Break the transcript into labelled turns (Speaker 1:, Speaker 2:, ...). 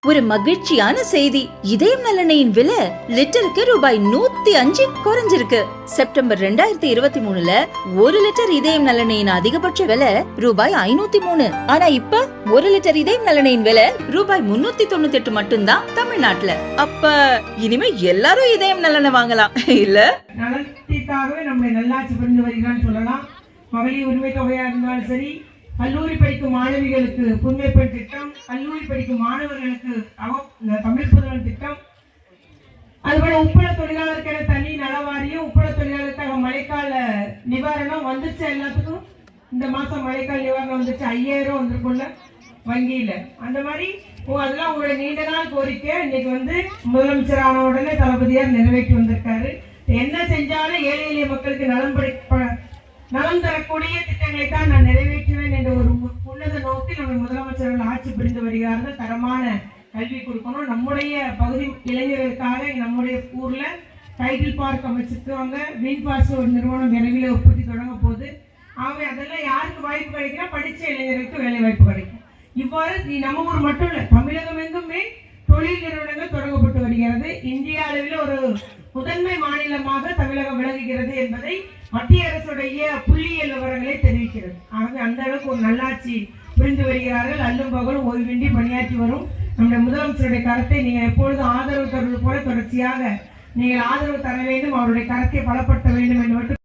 Speaker 1: ஒரு மகிழ்ச்சியான செய்தி. இதயம் நலனையின் விலை லிட்டருக்கு ரூபாய் 105 குறைஞ்சிருக்கு. செப்டம்பர் 2023ல 1 லிட்டர் இதயம் நலனையின் அதிகபட்ச விலை ரூபாய் 503. ஆனா இப்ப 1 லிட்டர் இதயம் நலனையின் விலை ரூபாய் 398 மட்டும்தான் தமிழ்நாட்டுல. அப்ப இனிமே எல்லாரும் இதயம் நலனை வாங்கலாம் இல்ல?
Speaker 2: நலத்திற்காகவே நம்முடைய நல்லாட்சி புரிந்து வருகிறான்னு சொல்லலாம். மகளிர் உரிமை தொகையா இருந்தாலும் சரி, கல்லூரி படிக்கும் மாணவிகளுக்கு புதுமை பெண் திட்டம், கல்லூரி படிக்கும் மாணவர்களுக்கு தமிழ் புதல்வன் திட்டம், அதுபோல உப்பள தொழிலாளருக்கான தனி நலவாரியம், உப்பள தொழிலாளருக்காக மழைக்கால நிவாரணம் வந்துச்சு. எல்லாத்துக்கும் இந்த மாசம் மழைக்கால நிவாரணம் வந்துச்சு. 5000 வந்திருக்குள்ள வங்கியில. அந்த மாதிரி அதெல்லாம் உங்களுடைய நீண்ட நாள் கோரிக்கை இன்னைக்கு முதலமைச்சர் ஆன உடனே தளபதியார் நிறைவேற்றி வந்திருக்காரு. என்ன செஞ்சாலும் ஏழை எளிய மக்களுக்கு நலம் தரக்கூடிய திட்டங்களை தான் நான் நிறைவேற்றுவேன் என்ற ஒரு உன்னத நோக்கில் நம்ம முதலமைச்சர்கள் ஆட்சி புரிந்து வருகிறார்கள். தரமான கல்வி கொடுக்கணும். நம்முடைய பகுதி இளைஞர்களுக்காக நம்முடைய ஊர்ல டைட்டில் பார்க் அமைச்சிருக்காங்க. மீன் பாஸ் ஒரு நிறுவனம் விரைவில் உற்பத்தி தொடங்க போகுது. ஆகவே அதெல்லாம் யாருக்கு வாய்ப்பு கிடைக்கிறா? படிச்ச இளைஞர்களுக்கு வேலை வாய்ப்பு கிடைக்கும். இவ்வாறு நம்ம ஊர் மட்டும் இல்ல, தமிழகம் எங்குமே தொழில் நிறுவனங்கள் தொடங்கப்பட்டு வருகிறது. இந்திய அளவில் ஒரு முதன்மை மாநிலமாக தமிழகம் விளங்குகிறது என்பதை மத்திய அரசுடைய புள்ளியியல் விவரங்களை தெரிவிக்கிறது. ஆகவே அந்த அளவுக்கு ஒரு நல்லாட்சி புரிந்து வருகிறார்கள். அல்லும் பகலும் ஓய்வின்றி பணியாற்றி வரும் நம்முடைய முதலமைச்சருடைய கருத்தை நீங்கள் எப்பொழுதும் ஆதரவு தருவது போல தொடர்ச்சியாக நீங்கள் ஆதரவு தர வேண்டும். அவருடைய கருத்தை பலப்படுத்த வேண்டும் என்று